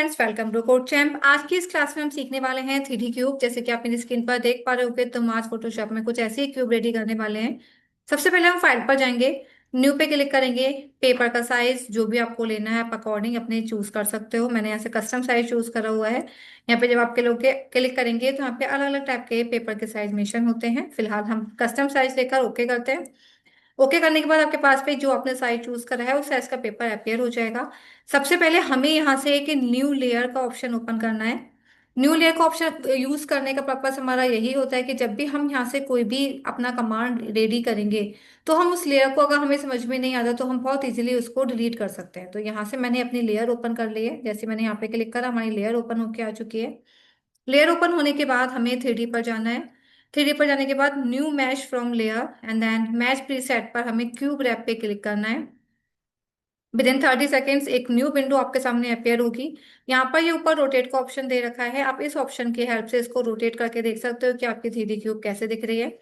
Friends, welcome to Code Champ. आज की इस क्लास में हम सीखने वाले हैं 3D क्यूब। जैसे कि आप मेरी स्क्रीन पर देख पा रहे होगे तो हम आज फोटोशॉप में कुछ ऐसे ही क्यूब रेडी करने वाले हैं। सबसे पहले हम फाइल पर जाएंगे, न्यू पे क्लिक करेंगे। पेपर का साइज जो भी आपको लेना है आप अकॉर्डिंग अपने चूज कर सकते हो। मैंने यहाँ से कस्टम साइज चूज करा हुआ है। यहाँ पे जब आप क्लिक करेंगे तो यहाँ पे अलग अलग टाइप के पेपर के साइज मेंशन होते हैं। फिलहाल हम कस्टम साइज लेकर ओके करते हैं। ओके करने के बाद आपके पास पे जो आपने साइज चूज करा है उस साइज का पेपर अपेयर हो जाएगा। सबसे पहले हमें यहाँ से एक न्यू लेयर का ऑप्शन ओपन करना है। न्यू लेयर का ऑप्शन यूज करने का पर्पस हमारा यही होता है कि जब भी हम यहाँ से कोई भी अपना कमांड रेडी करेंगे तो हम उस लेयर को अगर हमें समझ में नहीं आता तो हम बहुत इजीली उसको डिलीट कर सकते हैं। तो यहाँ से मैंने अपनी लेयर ओपन कर ली है। जैसे मैंने यहाँ पे क्लिक करा हमारी लेयर ओपन होके आ चुकी है। लेयर ओपन होने के बाद हमें 3D पर जाना है। 3D पर जाने के बाद new mesh from layer and then match preset पर हमें क्यूब रैप पे क्लिक करना है। विद इन 30 सेकेंड्स एक न्यू विंडो आपके सामने अपेयर होगी। यहाँ पर ये ऊपर रोटेट का ऑप्शन दे रखा है। आप इस ऑप्शन की हेल्प से इसको रोटेट करके देख सकते हो कि आपकी 3D क्यूब कैसे दिख रही है।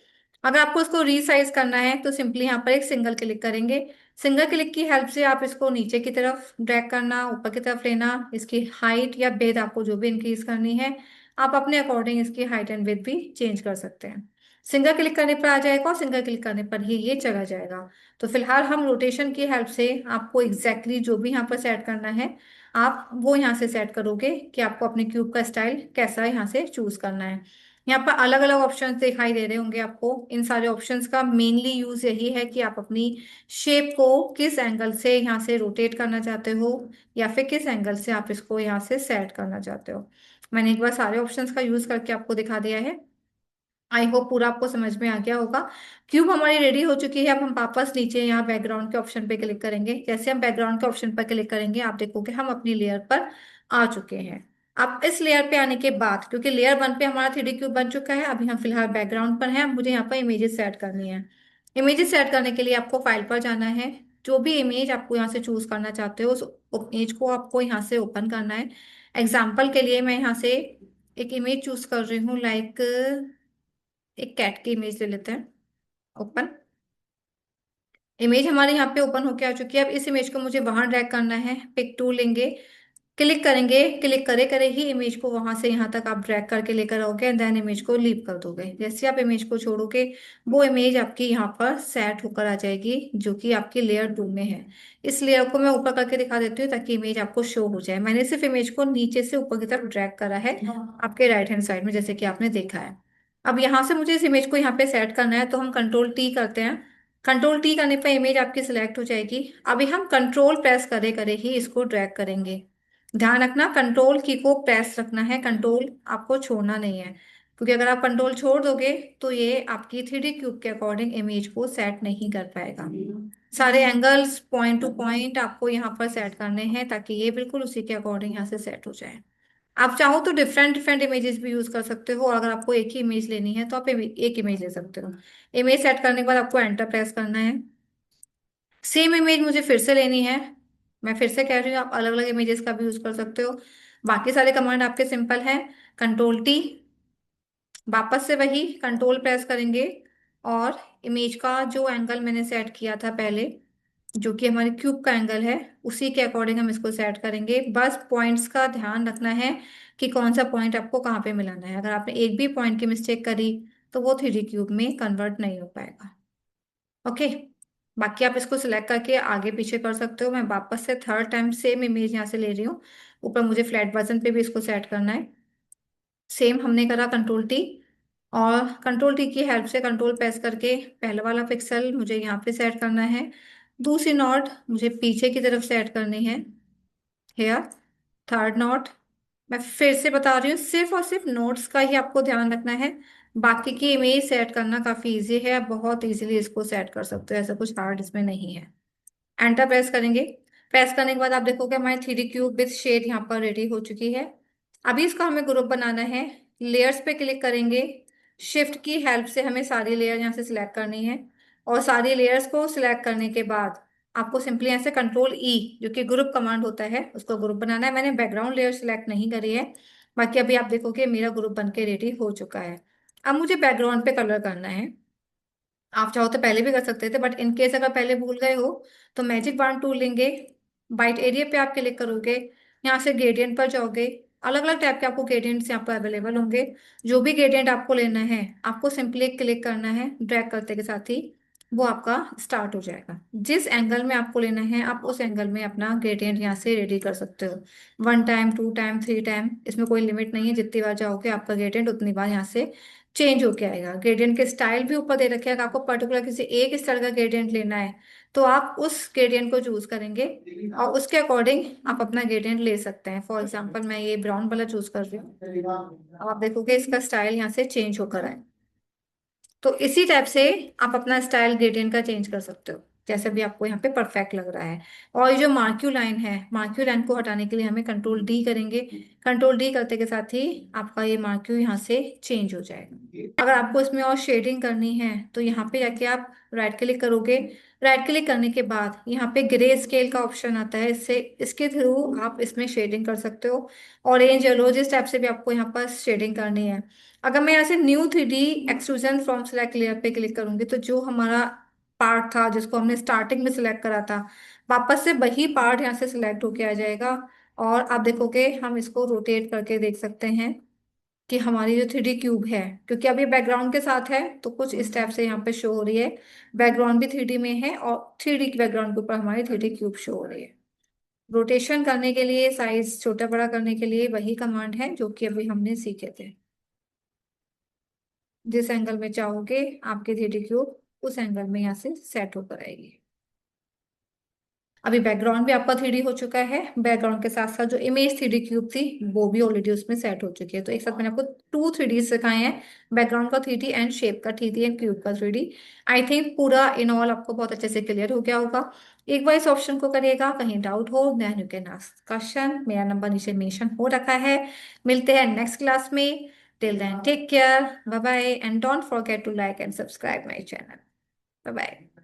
अगर आपको इसको रीसाइज करना है तो सिंपली यहाँ पर एक सिंगल क्लिक करेंगे। सिंगल क्लिक की हेल्प से आप इसको नीचे की तरफ ड्रैग करना, ऊपर की तरफ लेना, इसकी हाइट या बेध आपको जो भी इंक्रीज करनी है आप अपने अकॉर्डिंग इसकी हाइट एंड विड्थ भी चेंज कर सकते हैं। सिंगल क्लिक करने पर आ जाएगा और सिंगल क्लिक करने पर ही ये चला जाएगा। तो फिलहाल हम रोटेशन की हेल्प से आपको एग्जैक्टली जो भी यहाँ पर सेट करना है आप वो यहाँ से सेट करोगे कि आपको अपने क्यूब का स्टाइल कैसा यहाँ से चूज करना है। यहाँ पर अलग अलग ऑप्शंस दिखाई दे रहे होंगे आपको। इन सारे ऑप्शंस का मेनली यूज यही है कि आप अपनी शेप को किस एंगल से यहाँ से रोटेट करना चाहते हो या फिर किस एंगल से आप इसको यहाँ से सेट करना चाहते हो। मैंने एक बार सारे ऑप्शंस का यूज करके आपको दिखा दिया है। आई होप पूरा आपको समझ में आ गया होगा। क्यूब हमारी रेडी हो चुकी है। अब हम वापस नीचे यहाँ बैकग्राउंड के ऑप्शन पे क्लिक करेंगे। जैसे हम बैकग्राउंड के ऑप्शन पर क्लिक करेंगे आप देखोगे हम अपनी लेयर पर आ चुके हैं। अब इस लेयर पे आने के बाद क्योंकि लेयर 1 पे हमारा 3D क्यूब बन चुका है अभी हम फिलहाल बैकग्राउंड पर हैं। अब मुझे यहाँ पर इमेजेस सेट करनी है। इमेजेस सेट करने के लिए आपको फाइल पर जाना है। जो भी इमेज आपको यहाँ से चूज करना चाहते हो उस इमेज को आपको यहाँ से ओपन करना है। एग्जाम्पल के लिए मैं यहाँ से एक इमेज चूज कर रही हूँ, लाइक एक कैट की इमेज ले लेते हैं। ओपन इमेज हमारे यहाँ पे ओपन होके आ चुकी है। अब इस इमेज को मुझे वहां ड्रैग करना है। पिक टूल लेंगे, क्लिक करेंगे, क्लिक करे करे ही इमेज को वहां से यहाँ तक आप ड्रैग करके लेकर आओगे एंड देन इमेज को लीव कर दोगे। जैसे आप इमेज को छोड़ोगे वो इमेज आपकी यहाँ पर सेट होकर आ जाएगी जो कि आपकी लेयर 2 में है। इस लेयर को मैं ऊपर करके दिखा देती हूँ ताकि इमेज आपको शो हो जाए। मैंने सिर्फ इमेज को नीचे से ऊपर की तरफ ड्रैग करा है आपके राइट हैंड साइड में जैसे कि आपने देखा है। अब यहाँ से मुझे इस इमेज को यहाँ पे सेट करना है तो हम कंट्रोल टी करते हैं। कंट्रोल टी करने पर इमेज आपकी सिलेक्ट हो जाएगी। अभी हम कंट्रोल प्रेस करे करे ही इसको ड्रैग करेंगे। ध्यान रखना कंट्रोल की को प्रेस रखना है, कंट्रोल आपको छोड़ना नहीं है क्योंकि अगर आप कंट्रोल छोड़ दोगे तो ये आपकी 3D क्यूब के अकॉर्डिंग इमेज को सेट नहीं कर पाएगा। सारे एंगल्स पॉइंट टू पॉइंट आपको यहाँ पर सेट करने हैं ताकि ये बिल्कुल उसी के अकॉर्डिंग यहाँ से सेट हो जाए। आप चाहो तो डिफरेंट डिफरेंट इमेजेस भी यूज कर सकते हो और अगर आपको एक ही इमेज लेनी है तो आप एक इमेज ले सकते हो। इमेज सेट करने के बाद आपको एंटर प्रेस करना है। सेम इमेज मुझे फिर से लेनी है। मैं फिर से कह रही हूँ आप अलग अलग इमेजेस का भी यूज कर सकते हो। बाकी सारे कमांड आपके सिंपल हैं। कंट्रोल टी, वापस से वही कंट्रोल प्रेस करेंगे और इमेज का जो एंगल मैंने सेट किया था पहले जो कि हमारे क्यूब का एंगल है उसी के अकॉर्डिंग हम इसको सेट करेंगे। बस पॉइंट्स का ध्यान रखना है कि कौन सा पॉइंट आपको कहाँ पे मिलाना है। अगर आपने एक भी पॉइंट की मिस्टेक करी तो वो 3D क्यूब में कन्वर्ट नहीं हो पाएगा। ओके, बाकी आप इसको सिलेक्ट करके आगे पीछे कर सकते हो। मैं वापस से थर्ड टाइम सेम इमेज यहाँ से ले रही हूँ। ऊपर मुझे फ्लैट वर्जन पे भी इसको सेट करना है। सेम हमने करा कंट्रोल टी और कंट्रोल टी की हेल्प से कंट्रोल प्रेस करके पहला वाला पिक्सल मुझे यहाँ पे सेट करना है। दूसरी नॉट मुझे पीछे की तरफ सेट करनी है, हेयर। थर्ड नोट मैं फिर से बता रही हूँ सिर्फ और सिर्फ नोट्स का ही आपको ध्यान रखना है। बाकी की इमेज सेट करना काफी इजी है, आप बहुत इजीली इसको सेट कर सकते हो, ऐसा कुछ हार्ड इसमें नहीं है। एंटर प्रेस करेंगे। प्रेस करने के बाद आप देखोगे हमारी 3D क्यूब विथ शेड यहाँ पर रेडी हो चुकी है। अभी इसका हमें ग्रुप बनाना है। लेयर्स पे क्लिक करेंगे। शिफ्ट की हेल्प से हमें सारी लेयर यहाँ से सिलेक्ट करनी है और सारी लेयर्स को सिलेक्ट करने के बाद आपको सिंपली यहाँ से कंट्रोल ई जो कि ग्रुप कमांड होता है उसको ग्रुप बनाना है। मैंने बैकग्राउंड लेयर सिलेक्ट नहीं करी है। बाकी अभी आप देखोगे मेरा ग्रुप बन के रेडी हो चुका है। अब मुझे बैकग्राउंड पे कलर करना है। आप चाहो तो पहले भी कर सकते थे बट इन केस अगर पहले भूल गए हो तो मैजिक बांड टूल लेंगे। वाइट एरिया पे आप क्लिक करोगे। यहाँ से ग्रेडियंट पर जाओगे। अलग अलग टाइप के आपको ग्रेडियंट्स यहाँ पर अवेलेबल होंगे। जो भी ग्रेडियंट आपको लेना है, आपको सिंपली क्लिक करना है, ड्रैग करते के साथ ही वो आपका स्टार्ट हो जाएगा। जिस एंगल में आपको लेना है, आप उस एंगल में अपना ग्रेडियंट यहाँ से रेडी कर सकते हो। 1 टाइम, 2 टाइम, 3 टाइम, इसमें कोई लिमिट नहीं है। जितनी बार जाओगे आपका ग्रेडियंट उतनी बार यहाँ से चेंज होके आएगा। ग्रेडियंट के स्टाइल भी ऊपर दे रखे हैं। अगर आपको पर्टिकुलर किसी एक स्टाइल का ग्रेडियंट लेना है तो आप उस ग्रेडियंट को चूज करेंगे और उसके अकॉर्डिंग आप अपना ग्रेडियंट ले सकते हैं। फॉर एग्जांपल मैं ये ब्राउन वाला चूज कर रही हूँ। अब आप देखोगे इसका स्टाइल यहाँ से चेंज होकर आए। तो इसी टाइप से आप अपना स्टाइल ग्रेडियंट का चेंज कर सकते हो, जैसे भी आपको यहाँ पे परफेक्ट लग रहा है। और ये जो मार्क्यू लाइन है, मार्क्यू लाइन को हटाने के लिए हमें कंट्रोल डी करेंगे। कंट्रोल डी करते के साथ ही आपका ये मार्क्यू यहाँ से चेंज हो जाएगा। अगर आपको इसमें और शेडिंग करनी है तो यहाँ पे जाके आप राइट क्लिक करोगे। राइट क्लिक करने के बाद यहाँ पे ग्रे स्केल का ऑप्शन आता है, इससे इसके थ्रू आप इसमें शेडिंग कर सकते हो। ऑरेंज येलो जिस टाइप से भी आपको यहाँ पर शेडिंग करनी है। अगर मैं यहाँ से new 3D extrusion from select layer पे क्लिक करूंगी तो जो हमारा पार्ट था जिसको हमने स्टार्टिंग में सिलेक्ट करा था, वापस से वही पार्ट यहाँ से सिलेक्ट होके आ जाएगा। और आप देखोगे हम इसको रोटेट करके देख सकते हैं कि हमारी जो 3D क्यूब है, क्योंकि अब ये बैकग्राउंड के साथ है तो कुछ इस टाइप से यहाँ पे शो हो रही है। बैकग्राउंड भी 3D में है और 3D के बैकग्राउंड के ऊपर हमारी 3D क्यूब शो हो रही है। रोटेशन करने के लिए, साइज छोटा बड़ा करने के लिए वही कमांड है जो कि अभी हमने सीखे थे। जिस एंगल में चाहोगे आपके 3D क्यूब उस एंगल में यहाँ से सेट होकर आएगी। अभी बैकग्राउंड भी आपका 3D हो चुका है। बैकग्राउंड के साथ साथ जो इमेज 3D क्यूब थी वो भी ऑलरेडी उसमें सेट हो चुकी है। तो एक साथ मैंने आपको 2 3D सिखाए हैं, बैकग्राउंड का 3D एंड शेप का 3D एंड क्यूब का 3D। आई थिंक पूरा इन ऑल आपको बहुत अच्छे से क्लियर हो गया होगा। एक बार इस ऑप्शन को करिएगा, कहीं डाउट हो then you can ask question. मेरा नंबर नीचे मेंशन हो रखा है। मिलते हैं नेक्स्ट क्लास में। Till then take care, bye bye, and don't forget to like and subscribe my channel. Bye bye.